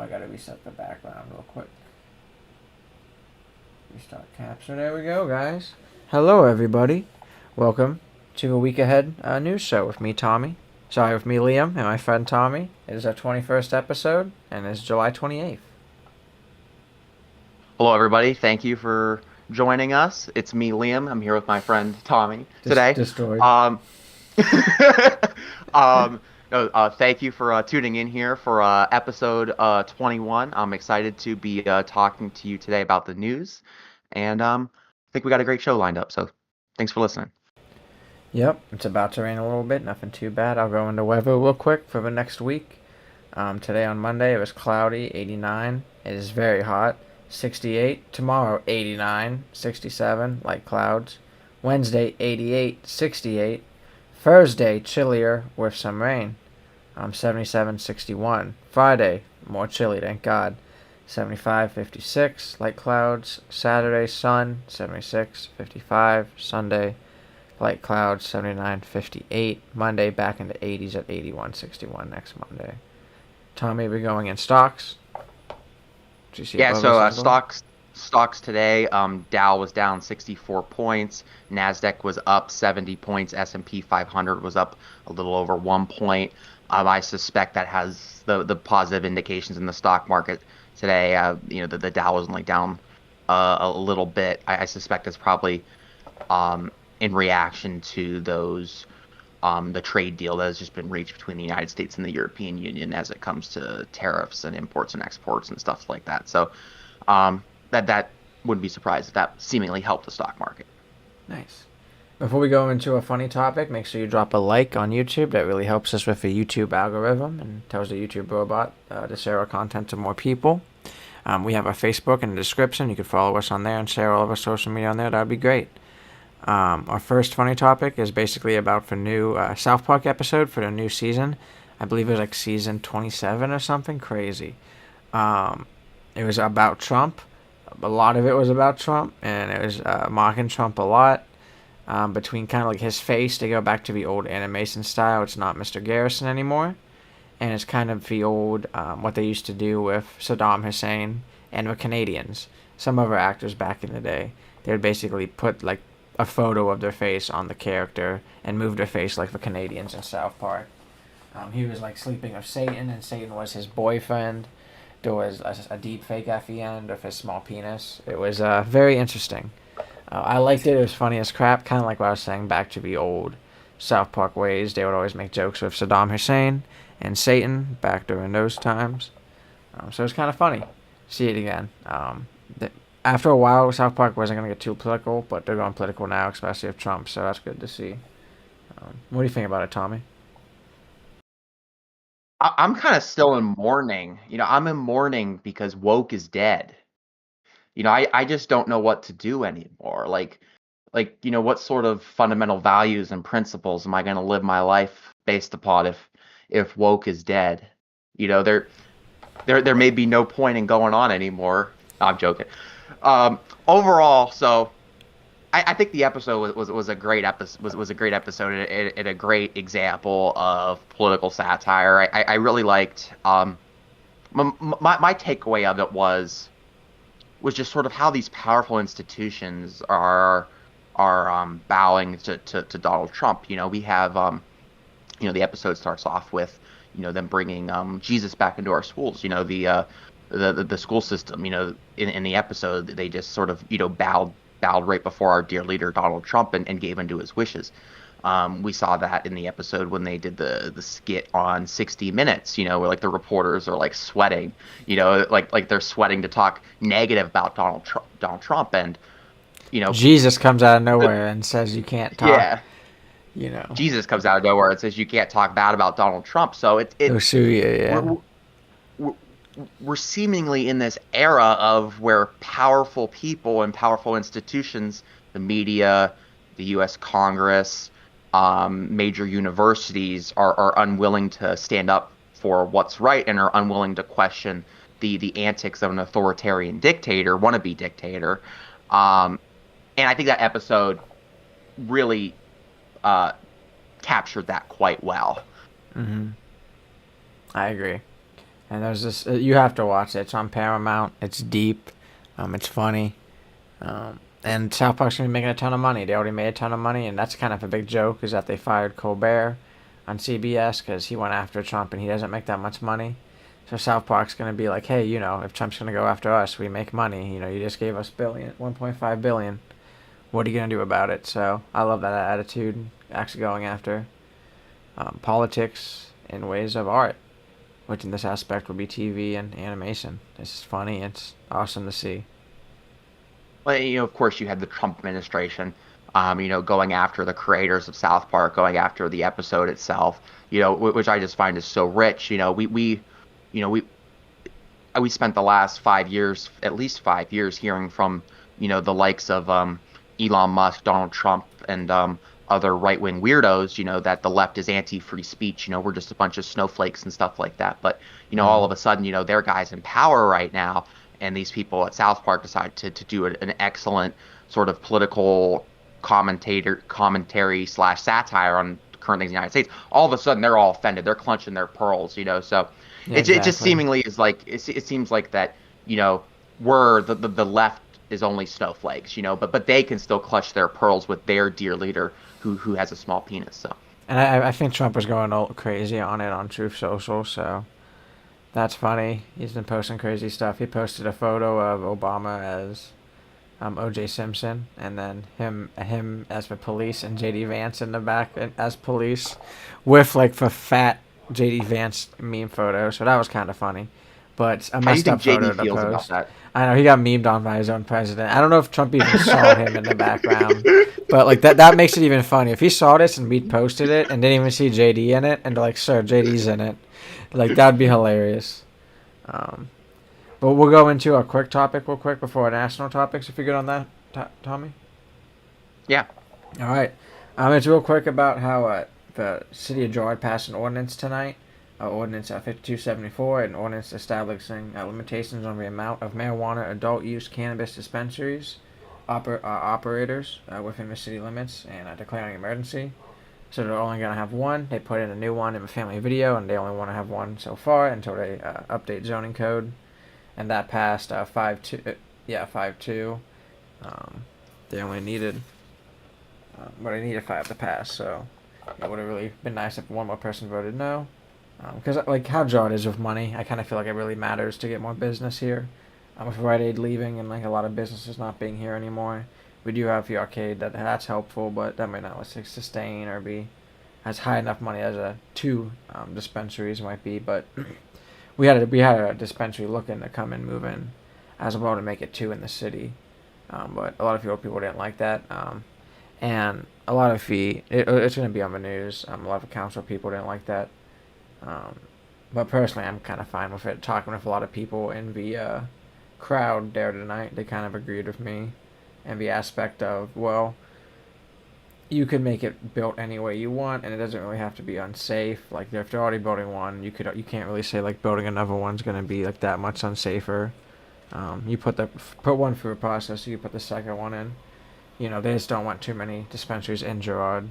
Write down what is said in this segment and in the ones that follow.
I gotta reset the background real quick. Restart capture. There we go, guys. Hello, everybody. Welcome to a week ahead news show with me, Tommy. Sorry, with me, Liam, and my friend Tommy. It is our 21st episode, and it's July 28th. Hello, everybody. Thank you for joining us. It's me, Liam. I'm here with my friend Tommy today. Destroyed. Um, um, no, thank you for tuning in here for episode 21. I'm excited to be talking to you today about the news, and I think we got a great show lined up. So, thanks for listening. Yep, it's about to rain a little bit. Nothing too bad. I'll go into weather real quick for the next week. Today on Monday it was cloudy, 89. It is very hot, 68. Tomorrow 89, 67, light clouds. Wednesday 88, 68. Thursday chillier with some rain. 77, 61. Friday more chilly, thank God. 75, 56, light clouds. Saturday sun, 76, 55. Sunday light clouds, 79, 58. Monday back into 80s at 81, 61 next Monday. Tommy, we're going in stocks. Did you see Yeah, above us so as well? stocks today, Dow was down 64 points, Nasdaq was up 70 points, S&P 500 was up a little over 1 point. I suspect that has the positive indications in the stock market today. The Dow was only down a little bit. I suspect it's probably in reaction to the trade deal that has just been reached between the United States and the European Union as it comes to tariffs and imports and exports and stuff like that. So that wouldn't be surprised if that seemingly helped the stock market. Nice. Before we go into a funny topic, make sure you drop a like on YouTube. That really helps us with the YouTube algorithm and tells the YouTube robot to share our content to more people. We have our Facebook in the description. You can follow us on there and share all of our social media on there. That would be great. Our first funny topic is basically about the new South Park episode for the new season. I believe it was like season 27 or something crazy. It was about Trump. A lot of it was about Trump, and it was mocking Trump a lot. Between kind of like his face, they go back to the old animation style. It's not Mr. Garrison anymore, and it's kind of the old what they used to do with Saddam Hussein and the Canadians. Some of our actors back in the day, they would basically put like a photo of their face on the character and move their face like the Canadians in South Park. He was like sleeping with Satan, and Satan was his boyfriend. There was a deep fake at the end of his small penis. It was very interesting. I liked it. It was funny as crap, kind of like what I was saying, back to the old South Park ways. They would always make jokes with Saddam Hussein and Satan back during those times. So it was kind of funny. See it again. After a while, South Park wasn't going to get too political, but they're going political now, especially with Trump, so that's good to see. What do you think about it, Tommy? I'm kind of still in mourning. I'm in mourning because woke is dead. I just don't know what to do anymore. What sort of fundamental values and principles am I going to live my life based upon if woke is dead? There may be no point in going on anymore. No, I'm joking. Overall, so I think the episode was a great episode was a great episode and a great example of political satire. I really liked my takeaway of it was just sort of how these powerful institutions are bowing to Donald Trump. We have the episode starts off with them bringing Jesus back into our schools. The school system. In the episode they just sort of bowed right before our dear leader Donald Trump and gave into his wishes. We saw that in the episode when they did the skit on 60 Minutes, where like the reporters are like sweating, like they're sweating to talk negative about Donald Trump, and Jesus comes out of the, nowhere and says you can't talk, yeah, you know. Jesus comes out of nowhere and says you can't talk bad about Donald Trump. So He'll sue you, yeah. we're, we're we're seemingly in this era of where powerful people and powerful institutions, the media, the U.S. Congress, major universities are unwilling to stand up for what's right and are unwilling to question the antics of an authoritarian dictator, wannabe dictator. Um, and I think that episode really uh, captured that quite well. Hmm. I agree. And there's this, you have to watch it. It's on Paramount. It's deep. It's funny. And South Park's going to be making a ton of money. They already made a ton of money, and that's kind of a big joke is that they fired Colbert on CBS because he went after Trump and he doesn't make that much money. So South Park's going to be like, hey, if Trump's going to go after us, we make money. You just gave us 1.5 billion. What are you going to do about it? So I love that attitude, actually going after politics in ways of art, which in this aspect would be TV and animation. It's just funny. It's awesome to see. Well, of course, you had the Trump administration, going after the creators of South Park, going after the episode itself, which I just find is so rich. We spent the last 5 years, at least 5 years, hearing from, the likes of Elon Musk, Donald Trump, and other right-wing weirdos, that the left is anti-free speech. We're just a bunch of snowflakes and stuff like that. But, all of a sudden, they're guys in power right now. And these people at South Park decide to do an excellent sort of political commentary / satire on current things in the United States. All of a sudden, they're all offended. They're clenching their pearls, So Yeah, it just seemingly is like it seems like that, we're the left is only snowflakes, but they can still clutch their pearls with their dear leader who has a small penis. So. And I think Trump was going all crazy on it on Truth Social, so that's funny. He's been posting crazy stuff. He posted a photo of Obama as O.J. Simpson, and then him as the police, and J.D. Vance in the back as police, with like the fat J.D. Vance meme photo. So that was kind of funny, but a messed up photo to post. About that? I know he got memed on by his own president. I don't know if Trump even saw him in the background, but like that makes it even funny. If he saw this and we posted it and didn't even see JD in it, and like, sir, JD's in it, like that'd be hilarious. But we'll go into a quick topic real quick before our national topics, if you're good on that, Tommy. Yeah. All right. It's real quick about how the city of Girard passed an ordinance tonight. Ordinance 5274, an ordinance establishing limitations on the amount of marijuana adult use cannabis dispensaries operators within the city limits, and declaring emergency. So they're only going to have one. They put in a new one in the family video, and they only want to have one so far until they update zoning code. And that passed 5-2. 5-2. They only needed, they needed 5 to pass. So it would have really been nice if one more person voted no. Because like how Girard is with money, I kind of feel like it really matters to get more business here. With Rite Aid leaving and like a lot of businesses not being here anymore, we do have the arcade that's helpful, but that might not sustain or be as high enough money as 2 dispensaries might be. But we had a dispensary looking to come and move in as well to make it 2 in the city, but a lot of people didn't like that, and a lot of it's going to be on the news. A lot of council people didn't like that. But personally, I'm kind of fine with it. Talking with a lot of people in the crowd there tonight, they kind of agreed with me, and the aspect of, well, you could make it built any way you want, and it doesn't really have to be unsafe. Like if they're already building one, you can't really say like building another one's going to be like that much unsafer. You put one through a process, so you put the second one in. They just don't want too many dispensaries in Girard.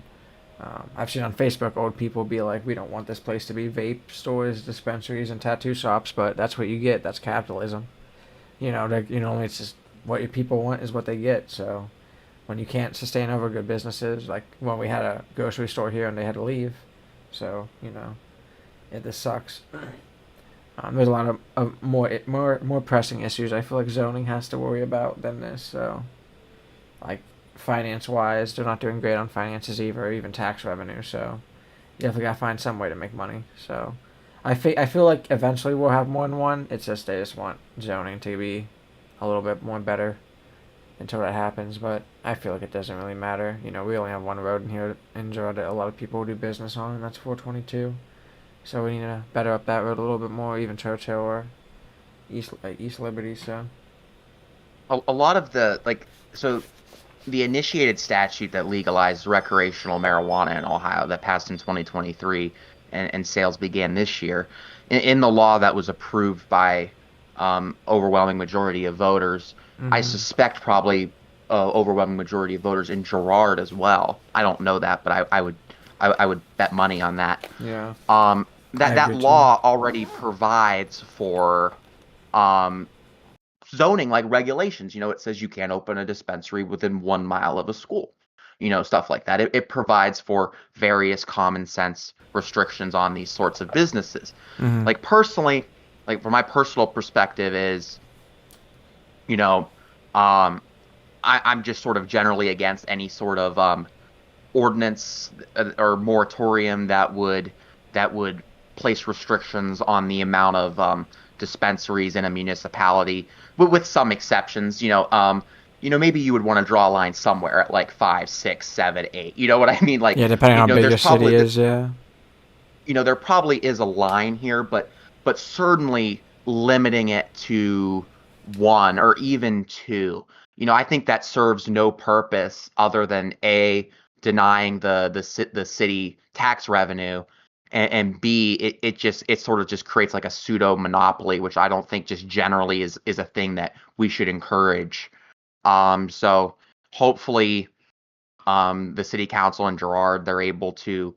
I've seen on Facebook old people be like, we don't want this place to be vape stores, dispensaries, and tattoo shops, but that's what you get. That's capitalism. It's just what your people want is what they get. So when you can't sustain over good businesses, like when we had a grocery store here and they had to leave, so this sucks. There's a lot of more pressing issues I feel like zoning has to worry about than this. So like finance-wise, they're not doing great on finances either, or even tax revenue. So you definitely gotta find some way to make money. So I feel like eventually we'll have more than one. It's just they just want zoning to be a little bit more better until that happens. But I feel like it doesn't really matter. We only have one road in here in Girard that a lot of people do business on, and that's 422. So we need to better up that road a little bit more, even Churchill or East Liberty. So a lot of the initiated statute that legalized recreational marijuana in Ohio that passed in 2023 and sales began this year, in the law that was approved by overwhelming majority of voters, I suspect probably overwhelming majority of voters in Girard as well. I don't know that, but I would bet money on that. yeah. I that agree too. law already provides for um, zoning like regulations. It says you can't open a dispensary within 1 mile of a school. Stuff like that. It provides for various common sense restrictions on these sorts of businesses. Hmm. Like personally, like from my personal perspective is, you know, um, I'm just sort of generally against any sort of ordinance or moratorium that would place restrictions on the amount of dispensaries in a municipality, with some exceptions. Maybe you would want to draw a line somewhere at like five, six, seven, eight. You know what I mean? Like, Yeah, depending on how big there's your city probably is, yeah. there probably is a line here, but certainly limiting it to one or even two. I think that serves no purpose other than A, denying the city tax revenue, and B, it sort of just creates like a pseudo monopoly, which I don't think just generally is a thing that we should encourage. So hopefully the city council and Gerard, they're able to,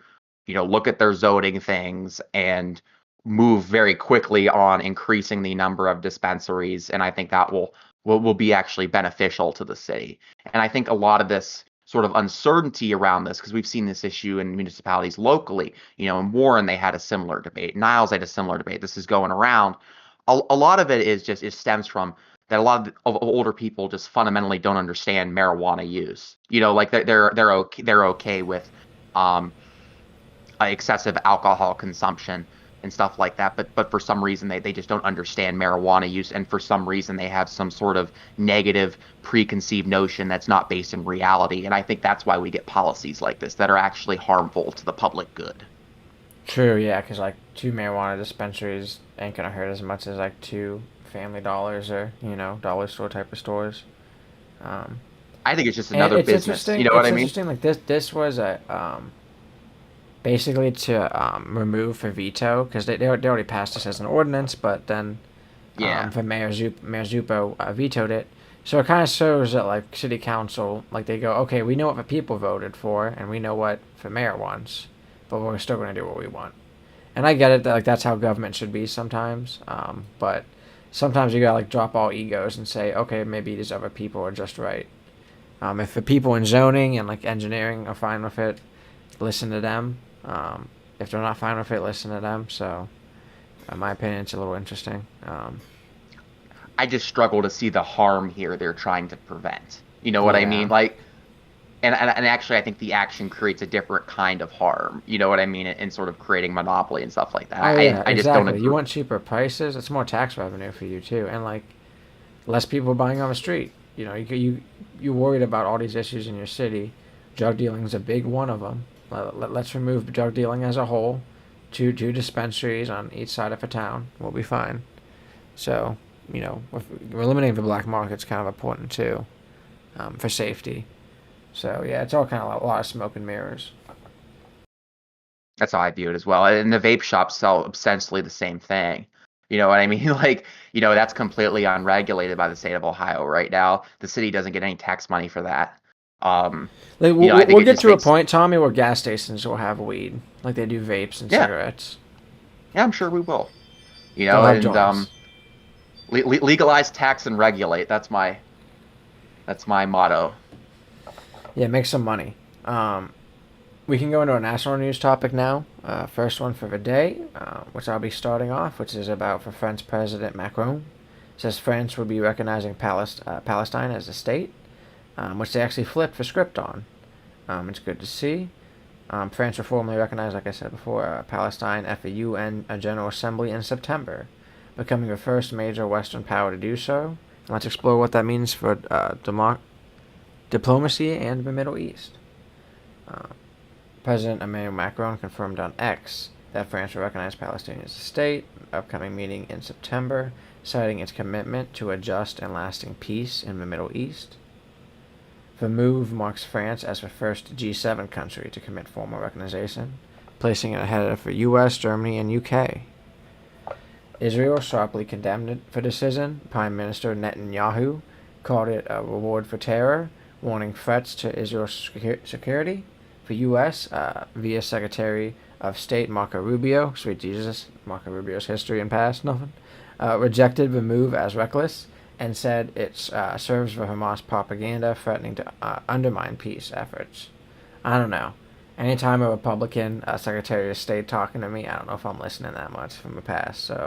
look at their zoning things and move very quickly on increasing the number of dispensaries. And I think that will be actually beneficial to the city. And I think a lot of this sort of uncertainty around this, because we've seen this issue in municipalities locally, in Warren, they had a similar debate. Niles had a similar debate. This is going around. A lot of it it stems from that a lot of older people just fundamentally don't understand marijuana use. Like they're okay with um, excessive alcohol consumption and stuff like that. But for some reason they just don't understand marijuana use, and for some reason they have some sort of negative preconceived notion that's not based in reality. And I think that's why we get policies like this that are actually harmful to the public good. True, yeah, because like two marijuana dispensaries ain't gonna hurt as much as like two Family Dollars or dollar store type of stores. Um, I think it's just and another business. You know what It's I mean? interesting. Like this was a basically to remove for veto because they already passed this as an ordinance, but then Yeah. for Mayor Zuppo vetoed it. So it kind of shows that like city council, like they go, okay, we know what the people voted for, and we know what the mayor wants, but we're still going to do what we want. And I get it that like that's how government should be sometimes, but sometimes you gotta like drop all egos and say, okay, maybe these other people are just right. If the people in zoning and like engineering are fine with it, listen to them. If they're not fine with it, listen to them. So, in my opinion, it's a little interesting. I just struggle to see the harm here they're trying to prevent. You know what I Yeah. mean? Like, and actually, I think the action creates a different kind of harm. You know what I mean? In sort of creating monopoly and stuff like that. Oh I yeah, I just don't exactly. You agree. want cheaper prices? It's more tax revenue for you too, and like less people buying on the street. You worried about all these issues in your city. Drug dealing is a big one of them. Let's remove drug dealing as a whole. Two dispensaries on each side of a town. We'll be fine. So, with eliminating the black market's kind of important too, for safety. So yeah, it's all kind of a lot of smoke and mirrors. That's how I view it as well. And the vape shops sell essentially the same thing. You know what I mean? Like, that's completely unregulated by the state of Ohio right now. The city doesn't get any tax money for that. Um, Like I think we'll it get just to a makes, point, Tommy, where gas stations will have weed, like they do vapes and yeah, cigarettes. yeah, I'm sure we will. They'll have And joints. legalize, tax, and regulate. That's my motto. Yeah, make some money. Um, we can go into a national news topic now. First one for the day, which I'll be starting off, which is about for French President Macron. It says France will be recognizing Palestine as a state, which they actually flipped the script on. It's good to see. France will formally recognize, like I said before, Palestine at the UN General Assembly in September, becoming the first major Western power to do so. And let's explore what that means for diplomacy and the Middle East. Uh, President Emmanuel Macron confirmed on X that France will recognize Palestine as a state, upcoming meeting in September, citing its commitment to a just and lasting peace in the Middle East. The move marks France as the first G7 country to commit formal recognition, placing it ahead of the US, Germany, and UK. Israel sharply condemned it for decision. Prime Minister Netanyahu called it a reward for terror, warning threats to Israel's security. for U.S. Via Secretary of State Marco Rubio, sweet Jesus, Marco Rubio's history and past, nothing, rejected the move as reckless and said it serves for Hamas propaganda threatening to undermine peace efforts. I don't know. Anytime a Republican Secretary of State talking to me, I don't know if I'm listening that much from the past. So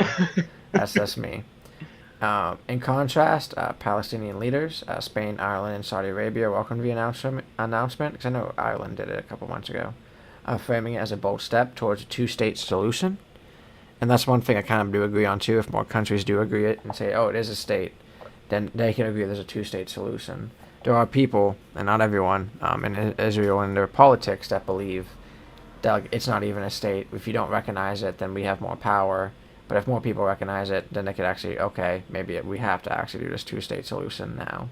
that's me. In contrast, Palestinian leaders, Spain, Ireland, and Saudi Arabia welcomed the announcement, because I know Ireland did it a couple months ago, framing it as a bold step towards a two-state solution. And that's one thing I kind of do agree on, too. If more countries do agree it and say, oh, it is a state, then they can agree there's a two-state solution. There are people, and not everyone, in Israel and their politics that believe that like, it's not even a state. If you don't recognize it, then we have more power. But if more people recognize it, then they could actually, okay, maybe we have to actually do this two-state solution now.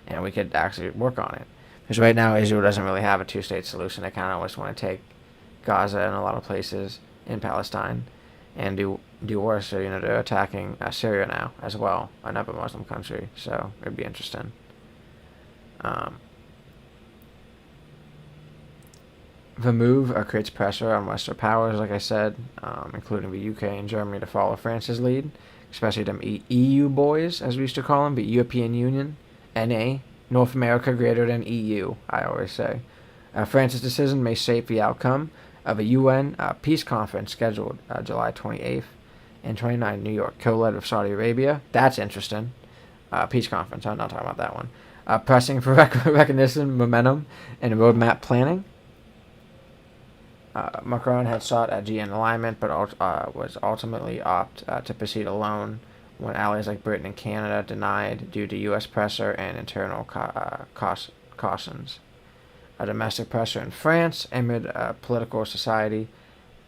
And we could actually work on it. Because right now, Israel doesn't really have a two-state solution. They kind of always want to take Gaza and a lot of places in Palestine and do worse. So, they're attacking Syria now as well, another Muslim country. So it'd be interesting. The move creates pressure on Western powers, like I said, including the UK and Germany, to follow France's lead, especially them EU boys, as we used to call them, the European Union, NA, North America greater than EU, I always say. France's decision may shape the outcome of a UN peace conference scheduled July 28th and 29th in New York, co-led with Saudi Arabia. That's interesting. Peace conference, I'm not talking about that one. Pressing for recognition, momentum, and roadmap planning. Macron had sought a GN alignment, but was ultimately to proceed alone when allies like Britain and Canada denied due to U.S. pressure and internal cautions. Domestic pressure in France amid political society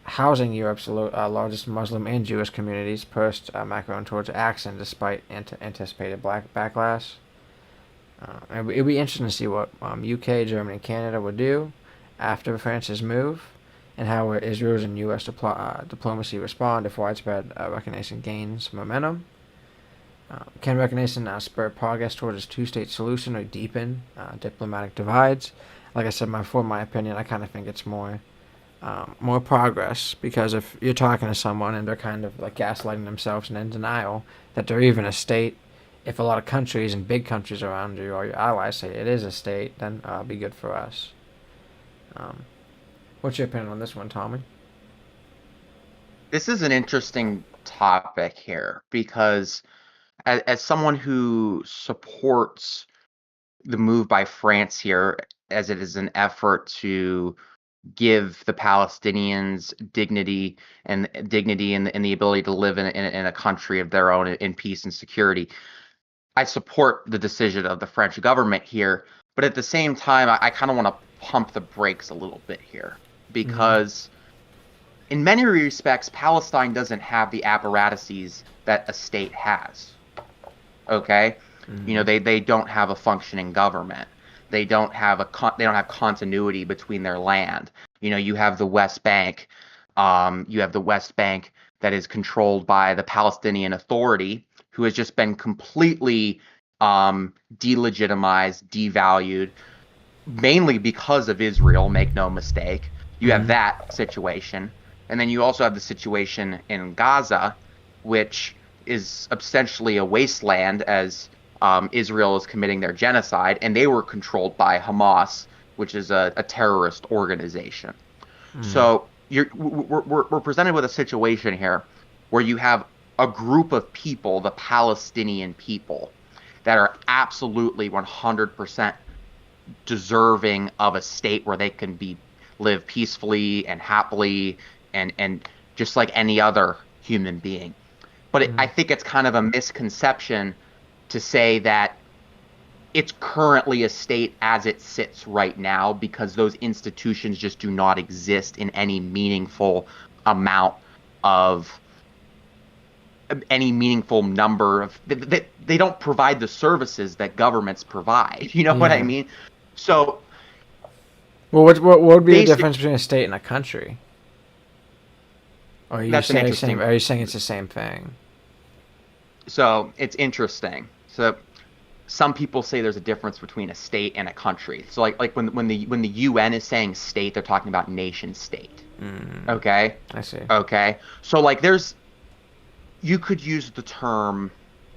housing Europe's largest Muslim and Jewish communities pushed Macron towards action despite anticipated backlash. It'd be interesting to see what UK, Germany, and Canada would do after France's move, and how Israel's and U.S. diplomacy respond if widespread recognition gains momentum. Can recognition spur progress towards a two-state solution or deepen diplomatic divides? Like I said, for my opinion, I kind of think it's more progress, because if you're talking to someone and they're kind of like gaslighting themselves and in denial that they're even a state, if a lot of countries and big countries around you or your allies say it is a state, then it'll be good for us. What's your opinion on this one, Tommy? This is an interesting topic here, because as someone who supports the move by France here, as it is an effort to give the Palestinians dignity and the ability to live in a country of their own in peace and security, I support the decision of the French government here. But at the same time, I kind of want to pump the brakes a little bit here, because in many respects, Palestine doesn't have the apparatuses that a state has. Okay? They don't have a functioning government. They don't have continuity between their land. You have the West Bank. You have the West Bank that is controlled by the Palestinian Authority, who has just been completely delegitimized, devalued, mainly because of Israel, make no mistake. You have that situation. And then you also have the situation in Gaza, which is essentially a wasteland, as Israel is committing their genocide, and they were controlled by Hamas, which is a terrorist organization. So we're presented with a situation here where you have a group of people, the Palestinian people, that are absolutely 100% deserving of a state where they can live peacefully and happily and just like any other human being. But I think it's kind of a misconception to say that it's currently a state as it sits right now, because those institutions just do not exist in any meaningful amount of any meaningful number of they don't provide the services that governments provide. You know what I mean? So, well, what would be the difference between a state and a country? Or are you saying it's the same thing? So it's interesting. So some people say there's a difference between a state and a country. So like when the UN is saying state, they're talking about nation state. Mm, Okay? I see. Okay. So like there's you could use the term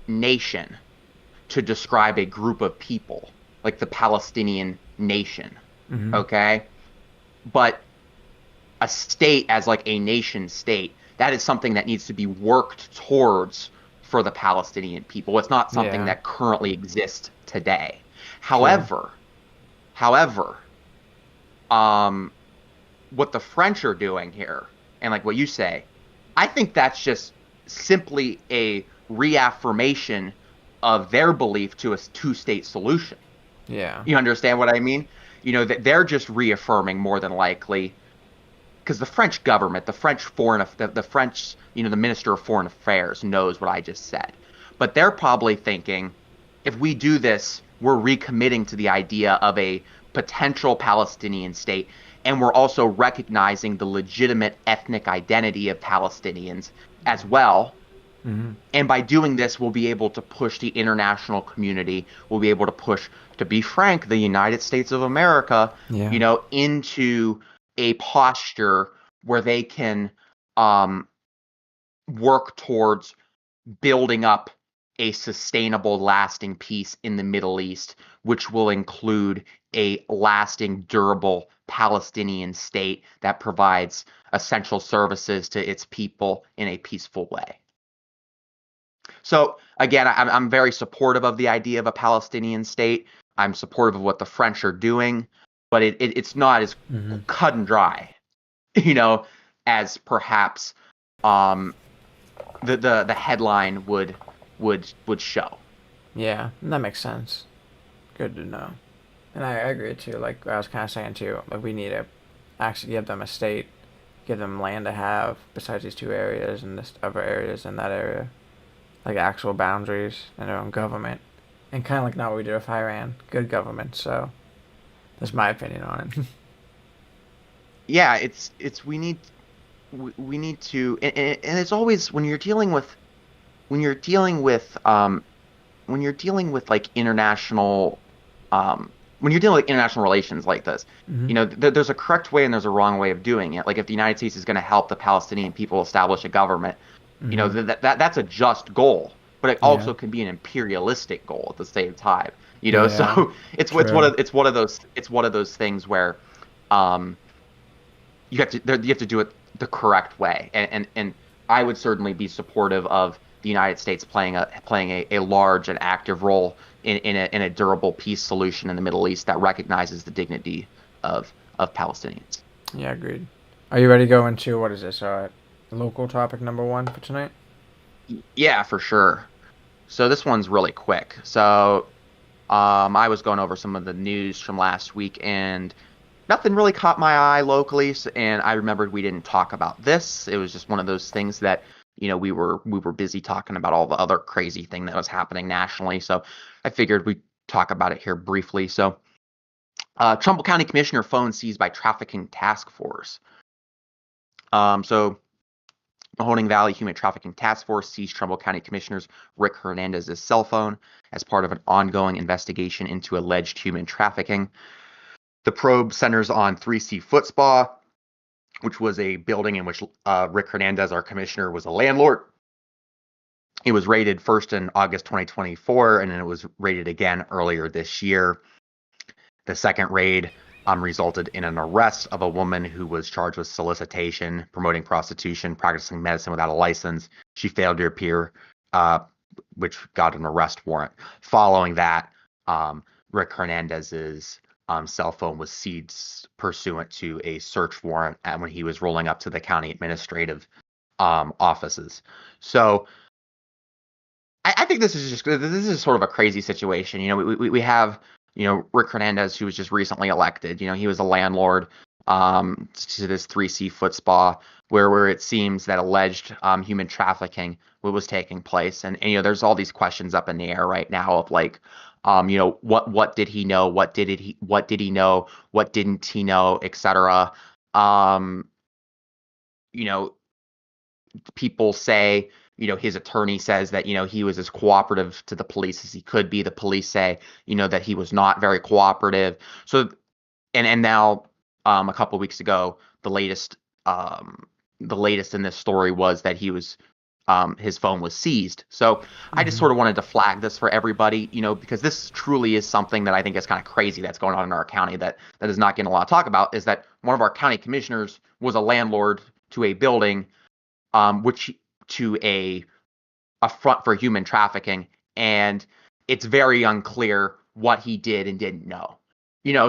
nation to describe a group of people, like the Palestinian nation. Mm-hmm. Okay? But a state as like a nation state, that is something that needs to be worked towards for the Palestinian people. It's not something Yeah. that currently exists today. True. However, um, what the French are doing here, and like what you say, I think that's just simply a reaffirmation of their belief to a two-state solution. Yeah. You understand what I mean? That they're just reaffirming more than likely because the French government, the French, the Minister of Foreign Affairs knows what I just said. But they're probably thinking, if we do this, we're recommitting to the idea of a potential Palestinian state, and we're also recognizing the legitimate ethnic identity of Palestinians as well. Mm-hmm. And by doing this, we'll be able to push the international community. We'll be able to push, to be frank, the United States of America, Yeah. into a posture where they can um, work towards building up a sustainable, lasting peace in the Middle East, which will include a lasting, durable Palestinian state that provides essential services to its people in a peaceful way. So again, I'm very supportive of the idea of a Palestinian state. I'm supportive of what the French are doing, but it's not as Mm-hmm. cut and dry, you know, as perhaps um, the headline would show. Yeah. That makes sense. Good to know. And I agree too. Like I was kind of saying too, like we need to actually give them a state, give them land to have besides these two areas and this other areas in that area, like actual boundaries and their own government, and kind of like not what we did with Iran, good government. So that's my opinion on it. Yeah, it's we need to, and it's always when you're dealing with when you're dealing with like international when you're dealing with international relations like this, Mm-hmm. there's a correct way and there's a wrong way of doing it. Like if the United States is going to help the Palestinian people establish a government, Mm-hmm. that's a just goal, but it Yeah. also can be an imperialistic goal at the same time. Yeah. So True. it's one of those things where um you have to do it the correct way, and I would certainly be supportive of the United States playing a large and active role in a durable peace solution in the Middle East that recognizes the dignity of Palestinians. Yeah. Agreed. Are you ready to go into what is this? Local topic number one for tonight. Yeah, for sure. So this one's really quick. So I was going over some of the news from last week, and nothing really caught my eye locally. And I remembered we didn't talk about this. It was just one of those things that we were busy talking about all the other crazy thing that was happening nationally. So I figured we'd talk about it here briefly. So Trumbull County Commissioner phone seized by trafficking task force. So Mahoning Valley Human Trafficking Task Force seized Trumbull County Commissioner's Rick Hernandez's cell phone as part of an ongoing investigation into alleged human trafficking. The probe centers on 3C Foot Spa, which was a building in which Rick Hernandez, our commissioner, was a landlord. It was raided first in August 2024, and then it was raided again earlier this year. The second raid resulted in an arrest of a woman who was charged with solicitation, promoting prostitution, practicing medicine without a license. She failed to appear, which got an arrest warrant. Following that, Rick Hernandez's cell phone was seized pursuant to a search warrant when he was rolling up to the county administrative offices. So I think this is sort of a crazy situation. We have Rick Hernandez, who was just recently elected. He was a landlord to this 3C Foot Spa where it seems that alleged human trafficking was taking place, and there's all these questions up in the air right now of like what did he know, what did he know, what didn't he know, etc. um you know People say his attorney says that, he was as cooperative to the police as he could be. The police say, that he was not very cooperative. So, and now, a couple of weeks ago, the latest in this story was that his phone was seized. So I just sort of wanted to flag this for everybody, because this truly is something that I think is kind of crazy that's going on in our county that is not getting a lot of talk about, is that one of our county commissioners was a landlord to a building, which to a front for human trafficking, and it's very unclear what he did and didn't know.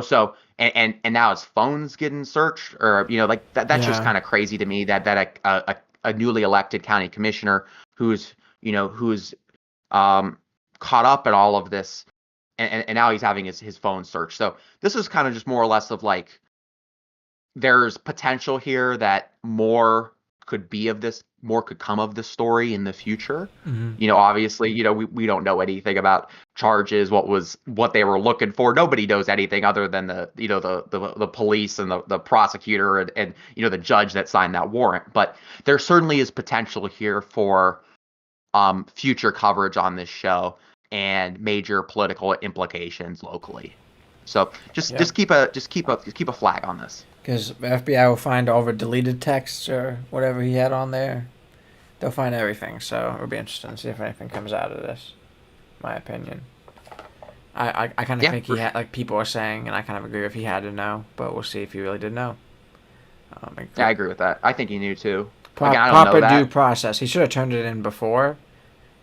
So and now his phone's getting searched, or like that's just kind of crazy to me that a newly elected county commissioner who's caught up in all of this, and now he's having his phone searched. So this is kind of just more or less of like, there's potential here that more could come of this story in the future. Obviously, we don't know anything about charges, what they were looking for. Nobody knows anything other than the police and the prosecutor and the judge that signed that warrant. But there certainly is potential here for future coverage on this show and major political implications locally. So just keep a flag on this. Because the FBI will find all the deleted texts or whatever he had on there. They'll find everything, so it'll be interesting to see if anything comes out of this. My opinion. I kind of think he had, like people are saying, and I kind of agree if he had to know, but we'll see if he really did know. I agree with that. I think he knew too. Proper due process. He should have turned it in before.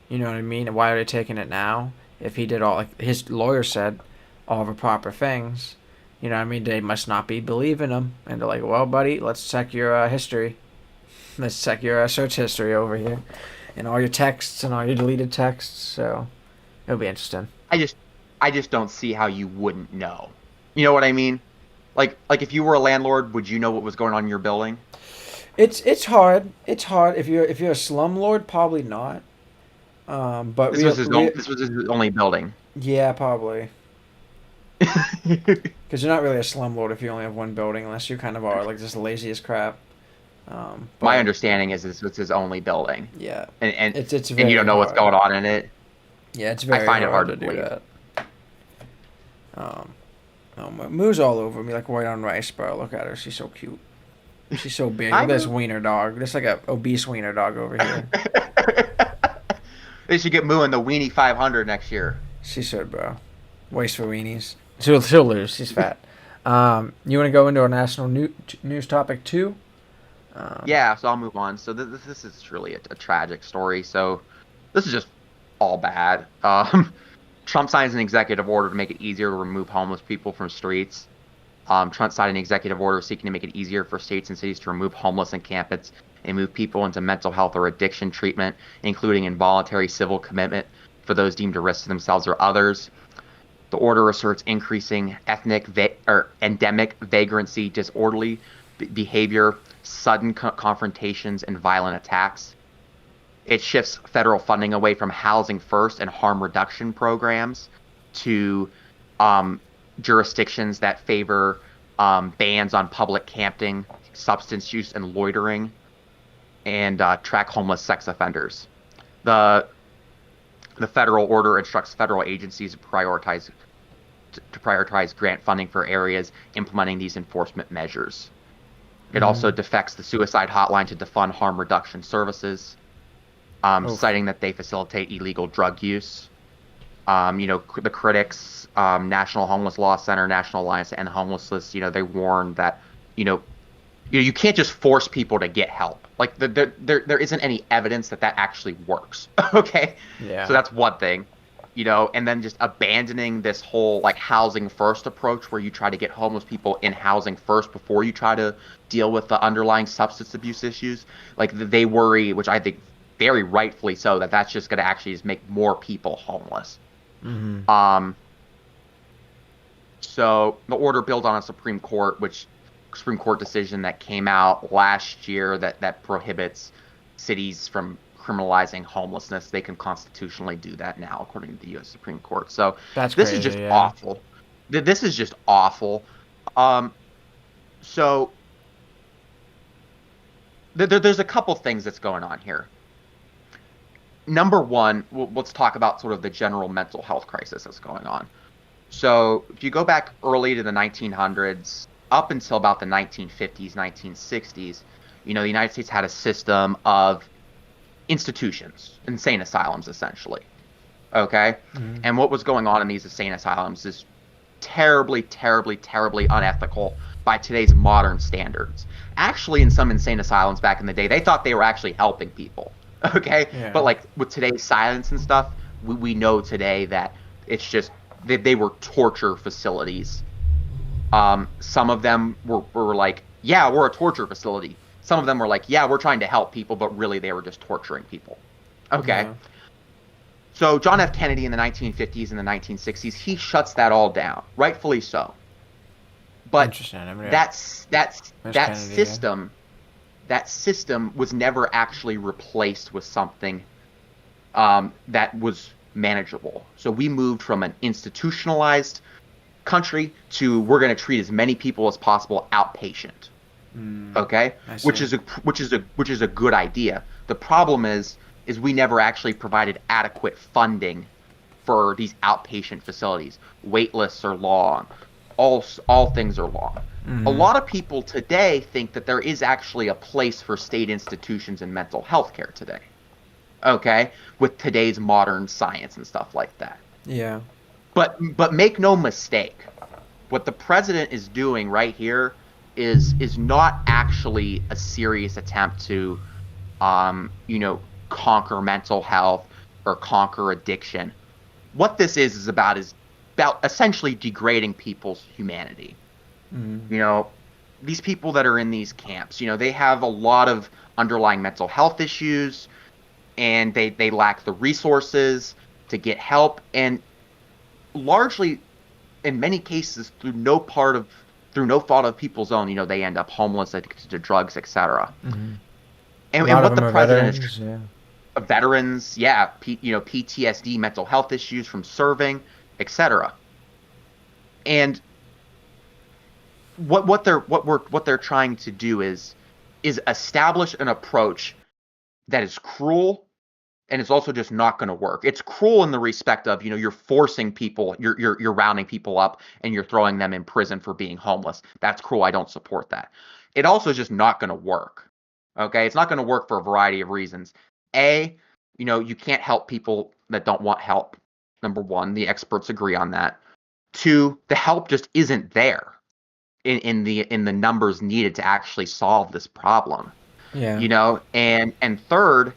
You know what I mean? Why are they taking it now? If he did all, like his lawyer said, all the proper things. You know what I mean? They must not be believing him. And they're like, well, buddy, let's check your history. Let's check your search history over here. And all your texts and all your deleted texts. So it'll be interesting. I just don't see how you wouldn't know. You know what I mean? Like if you were a landlord, would you know what was going on in your building? It's hard. It's hard. If you're a slumlord, probably not. But this was his only building. Yeah, probably. Because you're not really a slumlord if you only have one building, unless you kind of are like just lazy as crap. My understanding is this was his only building. Yeah, and it's and you don't know what's going on in it. Yeah, it's very. I find it hard to do that. Moo's all over me like white on rice, bro. Look at her, she's so cute. She's so big. Look at this wiener dog. This like a obese wiener dog over here. They should get Moo in the Weenie 500 next year. She should, bro. Waste for weenies. She'll lose. She's fat. You want to go into a national news topic too? Yeah, so I'll move on. So this is really a tragic story. So this is just all bad. Trump signs an executive order to make it easier to remove homeless people from streets. Trump signed an executive order seeking to make it easier for states and cities to remove homeless encampments and move people into mental health or addiction treatment, including involuntary civil commitment for those deemed a risk to themselves or others. The order asserts increasing endemic vagrancy, disorderly behavior, sudden confrontations, and violent attacks. It shifts federal funding away from housing first and harm reduction programs to jurisdictions that favor bans on public camping, substance use, and loitering, and track homeless sex offenders. The federal order instructs federal agencies to prioritize grant funding for areas implementing these enforcement measures. It also defects the suicide hotline to defund harm reduction services, citing that they facilitate illegal drug use. The critics, National Homeless Law Center, National Alliance to End Homelessness, they warn that, you can't just force people to get help. Like there isn't any evidence that actually works. Okay. Yeah. So that's one thing, and then just abandoning this whole like housing first approach where you try to get homeless people in housing first before you try to deal with the underlying substance abuse issues. Like they worry, which I think very rightfully so, that that's just going to actually just make more people homeless. Mm-hmm. So the order built on a Supreme Court decision that came out last year that prohibits cities from criminalizing homelessness. They can constitutionally do that now, according to the U.S. Supreme Court. So this is just awful. This is just awful. So there's a couple things that's going on here. number one, let's talk about sort of the general mental health crisis that's going on. So if you go back early to the 1900s, up until about the 1950s, 1960s, the United States had a system of institutions, insane asylums, essentially. Okay? Mm-hmm. And what was going on in these insane asylums is terribly, terribly, terribly unethical by today's modern standards. Actually, in some insane asylums back in the day, they thought they were actually helping people. Okay? Yeah. But like with today's science and stuff, we know today that it's just they were torture facilities. Some of them were like, yeah, we're a torture facility. Some of them were like, yeah, we're trying to help people, but really they were just torturing people. Okay. Yeah. So John F. Kennedy in the 1950s and the 1960s, he shuts that all down, rightfully so. But Interesting. I mean, that Kennedy, system, that system was never actually replaced with something that was manageable. So we moved from an institutionalized country to we're going to treat as many people as possible outpatient. Okay, which is a good idea. The problem is we never actually provided adequate funding for these outpatient facilities. Wait lists are long. All things are long. A lot of people today think that there is actually a place for state institutions in mental health care today. Okay, with today's modern science and stuff like that. Yeah. But make no mistake, what the president is doing right here is not actually a serious attempt to, conquer mental health or conquer addiction. What this is about essentially degrading people's humanity. These people that are in these camps, they have a lot of underlying mental health issues, and they lack the resources to get help, and largely, in many cases, through no fault of people's own, they end up homeless, addicted to drugs, etc. And what the president is, veterans, yeah, PTSD, mental health issues from serving, etc. And what they're trying to do is establish an approach that is cruel, and it's also just not going to work. It's cruel in the respect of, you're forcing people, you're rounding people up, and you're throwing them in prison for being homeless. That's cruel. I don't support that. It also is just not going to work. Okay, it's not going to work for a variety of reasons. You can't help people that don't want help. Number one, the experts agree on that. Two, the help just isn't there in the numbers needed to actually solve this problem. Yeah. And third,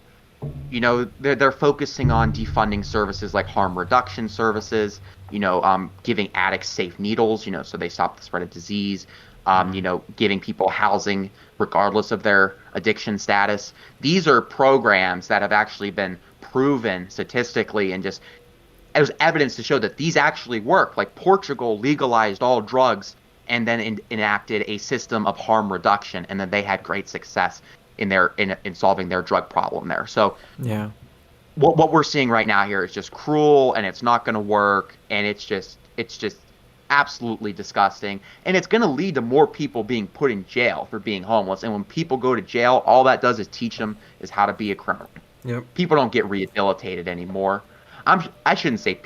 they're focusing on defunding services like harm reduction services, giving addicts safe needles, so they stop the spread of disease, giving people housing regardless of their addiction status. These are programs that have actually been proven statistically, and just there's evidence to show that these actually work. Like Portugal legalized all drugs and then enacted a system of harm reduction, and then they had great success in solving their drug problem there. So yeah, what we're seeing right now here is just cruel, and it's not going to work, and it's just absolutely disgusting, and it's going to lead to more people being put in jail for being homeless. And when people go to jail, all that does is teach them is how to be a criminal. Yep. People don't get rehabilitated anymore. I shouldn't say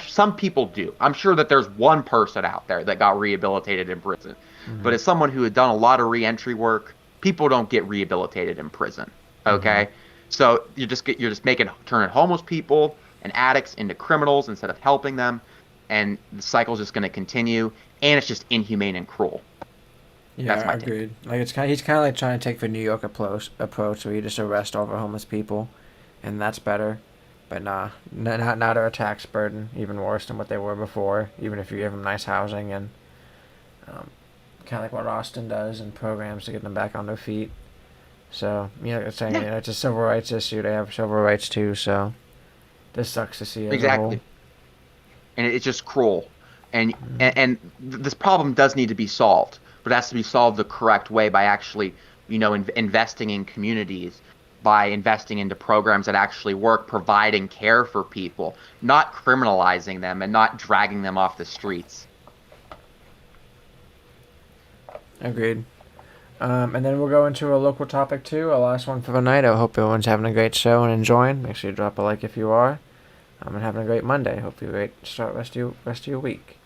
some people do. I'm sure that there's one person out there that got rehabilitated in prison. But as someone who had done a lot of reentry work, people don't get rehabilitated in prison. Okay? So you're just turning homeless people and addicts into criminals instead of helping them, and the cycle's just going to continue, and it's just inhumane and cruel. Yeah, That's my agreed. Like he's kind of like trying to take the New York approach where you just arrest all the homeless people, and that's better. But nah, now they're a tax burden, even worse than what they were before. Even if you give them nice housing and kind of like what Austin does and programs to get them back on their feet. So it's saying it's a civil rights issue. They have civil rights too. So this sucks to see as a whole. And it's just cruel, and this problem does need to be solved, but it has to be solved the correct way by actually investing in communities, by investing into programs that actually work, providing care for people, not criminalizing them and not dragging them off the streets. Agreed. And then we'll go into a local topic too, our last one for the night. I hope everyone's having a great show and enjoying. Make sure you drop a like if you are. And having a great Monday. Hope you great start rest of your week.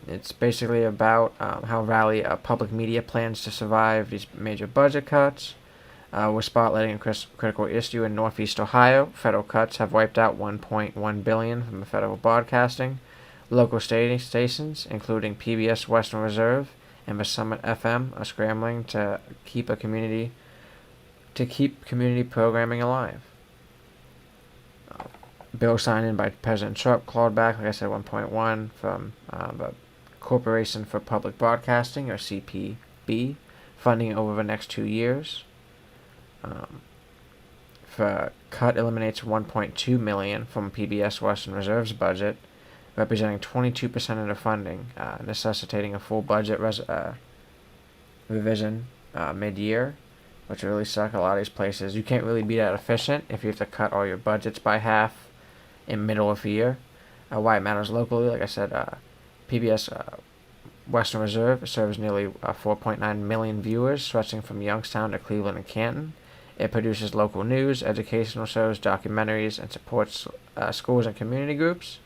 It's basically about how Rally Public Media plans to survive these major budget cuts. We're spotlighting a critical issue in Northeast Ohio. Federal cuts have wiped out $1.1 billion from the federal broadcasting. Local stations, including PBS Western Reserve and the Summit FM, are scrambling to keep community programming alive. Bill signed in by President Trump clawed back, like I said, 1.1 from the Corporation for Public Broadcasting, or CPB, funding over the next 2 years. The cut eliminates 1.2 million from PBS Western Reserve's budget, representing 22% of the funding, necessitating a full budget revision mid-year, which really suck. A lot of these places, you can't really be that efficient if you have to cut all your budgets by half in middle of the year. Why it matters locally, like I said, PBS Western Reserve serves nearly 4.9 million viewers, stretching from Youngstown to Cleveland and Canton. It produces local news, educational shows, documentaries, and supports schools and community groups.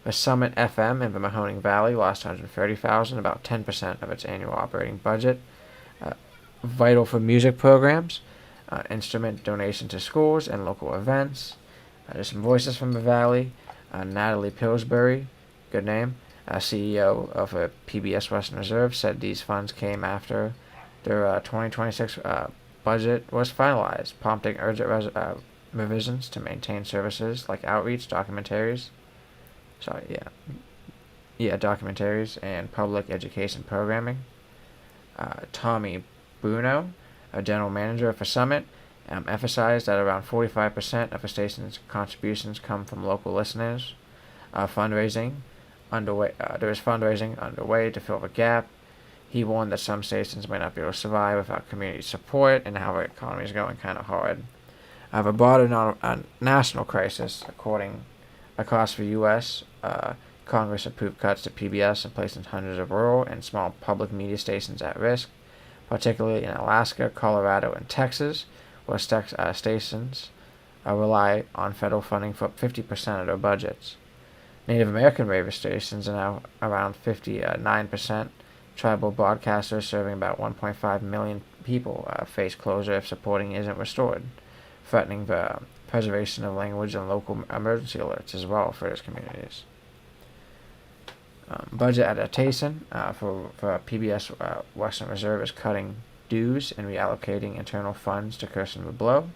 The Summit FM in the Mahoning Valley lost $130,000, about 10% of its annual operating budget. Vital for music programs, instrument donation to schools and local events. There's some voices from the Valley. Natalie Pillsbury, good name, CEO of PBS Western Reserve, said these funds came after their 2026 budget was finalized, prompting urgent revisions to maintain services like outreach, documentaries, documentaries and public education programming. Tommy Bruno, a general manager for Summit, emphasized that around 45% of the station's contributions come from local listeners. There is fundraising underway to fill the gap. He warned that some stations may not be able to survive without community support, and how the economy is going kind of hard. The broader national crisis, across the U.S., Congress approved cuts to PBS and placing hundreds of rural and small public media stations at risk, particularly in Alaska, Colorado, and Texas, where stations rely on federal funding for 50% of their budgets. Native American radio stations are now around 59%. Tribal broadcasters serving about 1.5 million people face closure if supporting isn't restored, threatening the preservation of language and local emergency alerts as well for those communities. Budget adaptation for PBS Western Reserve is cutting dues and reallocating internal funds to cushion the blow.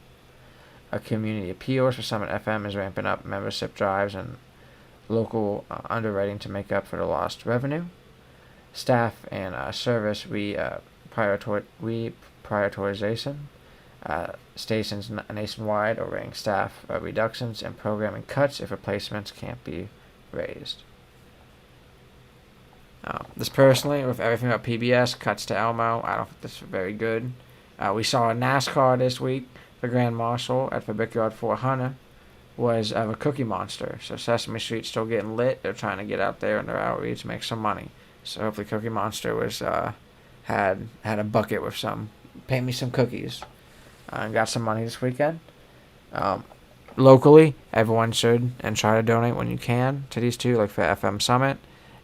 A community appeals for Summit FM is ramping up membership drives and local underwriting to make up for the lost revenue. Staff and service prioritization. Stations nationwide are weighing staff reductions and programming cuts if replacements can't be raised. This personally, with everything about PBS, cuts to Elmo, I don't think this is very good. We saw a NASCAR this week. The Grand Marshal at the Brickyard 400 was a Cookie Monster. So Sesame Street's still getting lit. They're trying to get out there in their outreach, make some money. So hopefully Cookie Monster was had a bucket with some, pay me some cookies, and got some money this weekend. Locally, everyone should and try to donate when you can to these two, like for FM Summit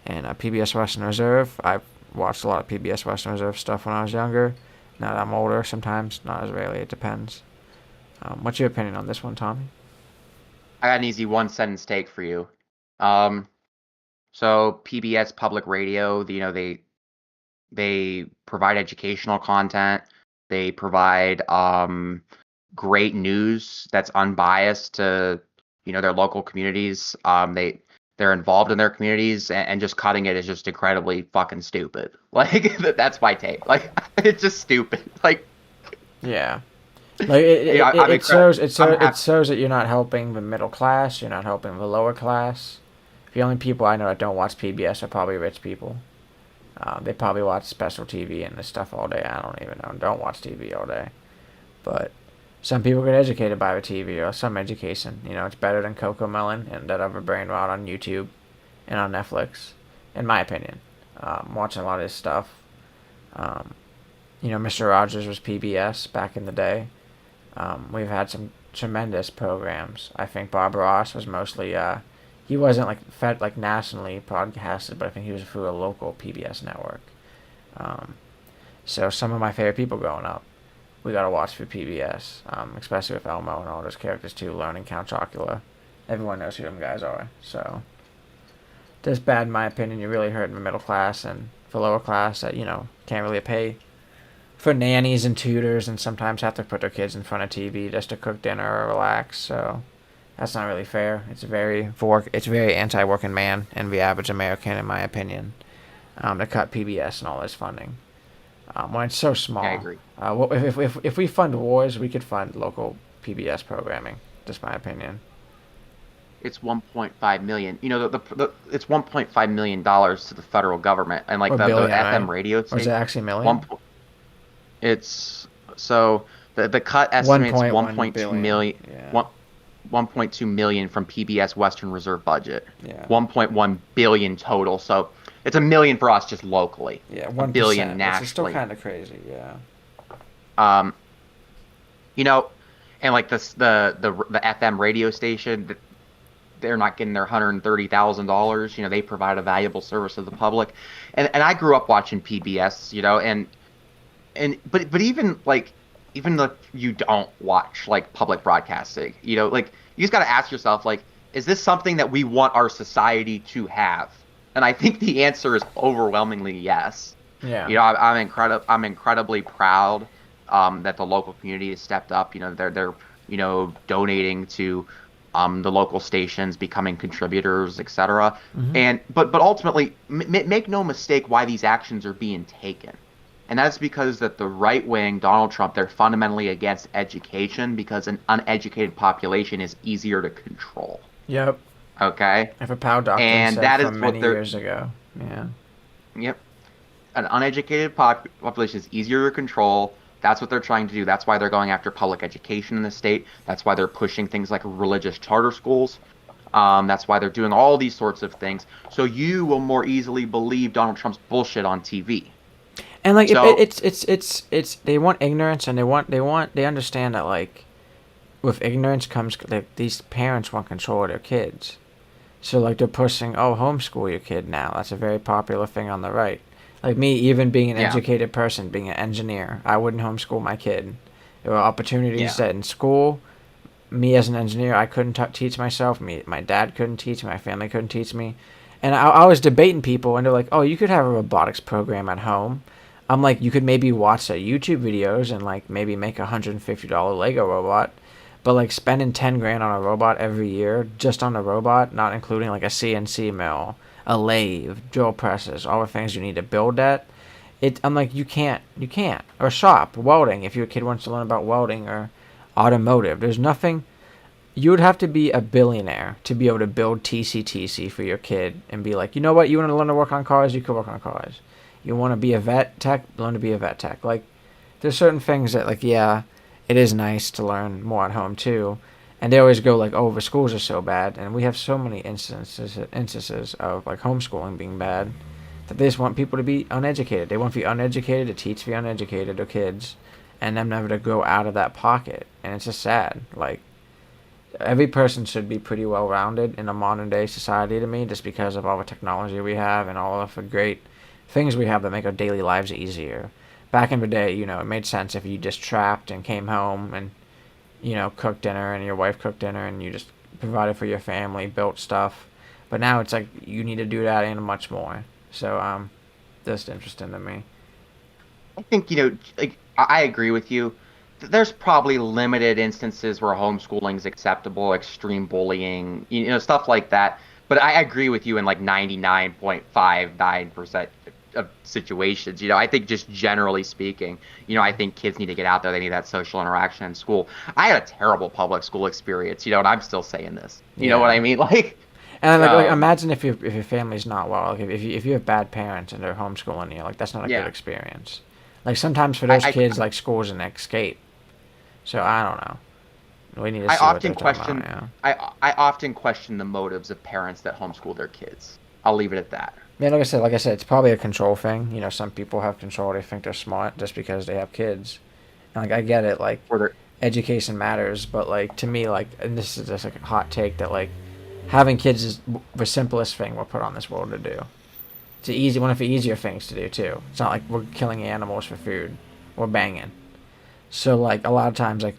and PBS Western Reserve. I watched a lot of PBS Western Reserve stuff when I was younger. Now that I'm older, sometimes, not as rarely, it depends. What's your opinion on this one, Tommy? I got an easy one-sentence take for you. So PBS Public Radio, they provide educational content. They provide great news that's unbiased to their local communities. They're involved in their communities, and just cutting it is just incredibly fucking stupid. Like that's my take. Like it's just stupid. Like yeah. Like it shows that you're not helping the middle class. You're not helping the lower class. The only people I know that don't watch PBS are probably rich people. They probably watch special TV and this stuff all day. I don't even know. Don't watch TV all day. But some people get educated by the TV or some education. It's better than Cocomelon and that other brain rot on YouTube and on Netflix, in my opinion. Watching a lot of this stuff. Mr. Rogers was PBS back in the day. We've had some tremendous programs. I think Bob Ross was mostly he wasn't like fed like nationally broadcasted, but I think he was through a local PBS network. Um, so some of my favorite people growing up, we got to watch for PBS, especially with Elmo and all those characters too. Learning Count Chocula, everyone knows who them guys are. So just bad in my opinion. You really hurt in the middle class and the lower class that can't really pay for nannies and tutors and sometimes have to put their kids in front of TV just to cook dinner or relax. So that's not really fair. It's very anti-working man and the average American, in my opinion, to cut PBS and all this funding when it's so small. I agree. If we fund wars, we could fund local PBS programming. Just my opinion. It's 1.5 million. It's 1.5 million dollars to the federal government, and like Or the billion, FM right? radio Or is it station. actually million? It's so the cut estimates 1.1 1.2 billion. million. Yeah. 1.2 million from PBS Western Reserve budget. Yeah. 1.1 billion total. So it's a million for us just locally. Yeah, A 1%, billion which is still nationally. kind of crazy. Yeah. Um, you know, and like the FM radio station, they're not getting their $130,000. They provide a valuable service to the public, and I grew up watching PBS. But even if you don't watch like public broadcasting, like you just got to ask yourself, like, is this something that we want our society to have? And I think the answer is overwhelmingly yes. Yeah. I'm incredibly proud that the local community has stepped up. They're donating to the local stations, becoming contributors, etc. Mm-hmm. And but ultimately, make no mistake why these actions are being taken. And that's because that the right wing, Donald Trump, they're fundamentally against education because an uneducated population is easier to control. Yep. Okay? If a Powell doctrine And said that is from what many they're- years ago. Yeah. Yep. An uneducated population is easier to control. That's what they're trying to do. That's why they're going after public education in the state. That's why they're pushing things like religious charter schools. That's why they're doing all these sorts of things. So you will more easily believe Donald Trump's bullshit on TV. And like So- it's they want ignorance and they understand that like with ignorance comes like these parents want control of their kids. So like they're pushing, homeschool your kid now. That's a very popular thing on the right. Like me, even being an Yeah. educated person, being an engineer, I wouldn't homeschool my kid. There were opportunities Yeah. that in school, me as an engineer, I couldn't teach myself. My dad couldn't teach. My family couldn't teach me. And I was debating people, and they're like, "Oh, you could have a robotics program at home." I'm like, you could maybe watch the YouTube videos and like maybe make $150 Lego robot, but like spending 10 grand on a robot every year just on a robot, not including like a CNC mill, a lathe, drill presses, all the things you need to build that. I'm like, you can't. Or shop, welding, if your kid wants to learn about welding or automotive. There's nothing. You would have to be a billionaire to be able to build TCTC for your kid and be like, you know what, you want to learn to work on cars, you can work on cars. You want to be a vet tech, learn to be a vet tech. Like, there's certain things that, like, yeah, it is nice to learn more at home too. And they always go like, oh, the schools are so bad. And we have so many instances of like homeschooling being bad that they just want people to be uneducated. They want the uneducated to teach the uneducated their kids and them never to go out of that pocket. And it's just sad. Like, every person should be pretty well rounded in a modern day society to me, just because of all the technology we have and all of the great things we have that make our daily lives easier. Back in the day, it made sense if you just trapped and came home and, cooked dinner and your wife cooked dinner and you just provided for your family, built stuff. But now it's like you need to do that and much more. So, just interesting to me. I think, like, I agree with you. There's probably limited instances where homeschooling is acceptable, extreme bullying, stuff like that. But I agree with you in like 99.59% of situations. I think just generally speaking, I think kids need to get out there. They need that social interaction in school. I had a terrible public school experience, and I'm still saying this. You know what I mean? Like, and like imagine if your family's not well. Like if you have bad parents and they're homeschooling you, like that's not a good experience. Like sometimes for those kids, like school's an escape. So I don't know. We need to see what they're talking about, yeah. I often question the motives of parents that homeschool their kids. I'll leave it at that. Yeah, like I said, it's probably a control thing. You know, some people have control; they think they're smart just because they have kids. And, like I get it, like Or they're education matters, but like to me, like, and this is just like a hot take that like having kids is the simplest thing we're put on this world to do. It's a easy one of the easier things to do too. It's not like we're killing animals for food. We're banging. So like a lot of times like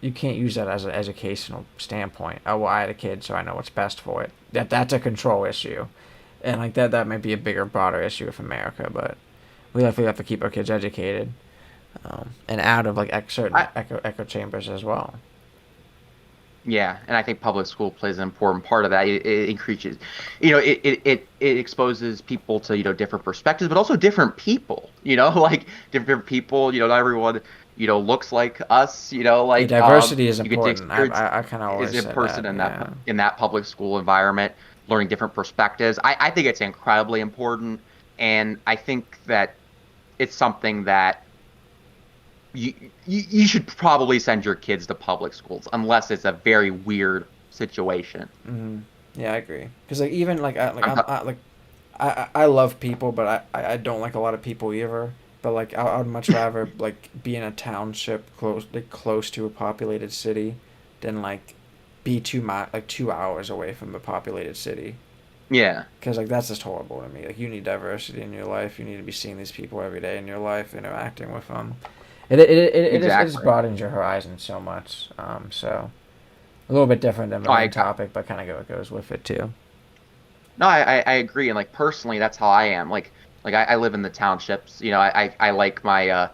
you can't use that as an educational standpoint. Oh well, I had a kid, so I know what's best for it. That's a control issue, and like that might be a bigger, broader issue with America. But we definitely have to keep our kids educated, and out of like certain I, echo chambers as well. Yeah, and I think public school plays an important part of that. It increases, it exposes people to, different perspectives, but also different people, like different people, not everyone, looks like us, Yeah, like, diversity is you get to important. experience I kind of is always in say person that. in Yeah, that public school environment, learning different perspectives. I think it's incredibly important, and I think that it's something that you should probably send your kids to public schools unless it's a very weird situation. hmm yeah, I agree. Because like even like I'm t- I love people, but I don't like a lot of people either. But like I would much rather like be in a township close to a populated city than like be 2 hours away from a populated city. yeah, Because like that's just horrible to me. Like you need diversity in your life. You need to be seeing these people every day in your life, interacting with them. It just exactly. broadens your horizon so much. So a little bit different than the No, main topic, but kind of goes with it too. no, I agree, and like personally, that's how I am. Like I live in the townships. I like my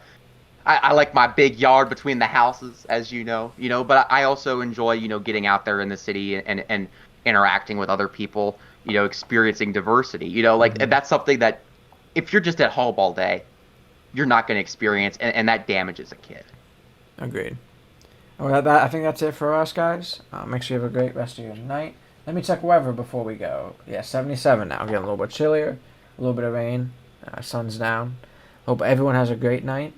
I like my big yard between the houses, as you know. But I also enjoy getting out there in the city and interacting with other people. Experiencing diversity. Like hmm that's something that if you're just at home all day, you're not going to experience, and that damages a kid. Agreed. Well, I think that's it for us, guys. Make sure you have a great rest of your night. Let me check weather before we go. Yeah, 77 now. Getting a little bit chillier, a little bit of rain. Sun's down. Hope everyone has a great night.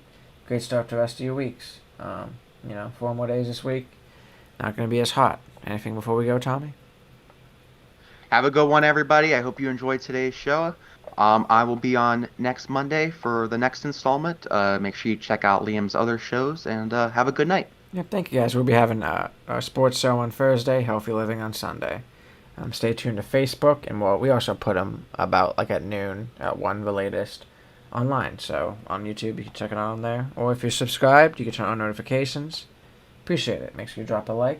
Great start to the rest of your weeks. 4 more days this week. Not going to be as hot. Anything before we go, Tommy? Have a good one, everybody. I hope you enjoyed today's show. I will be on next Monday for the next installment. Make sure you check out Liam's other shows and have a good night. Yeah, thank you, guys. We'll be having our sports show on Thursday, Healthy Living on Sunday. Stay tuned to Facebook, and we also put them about like at noon, at 1 the latest, online. So on YouTube, you can check it out on there. Or if you're subscribed, you can turn on notifications. Appreciate it. Make sure you drop a like.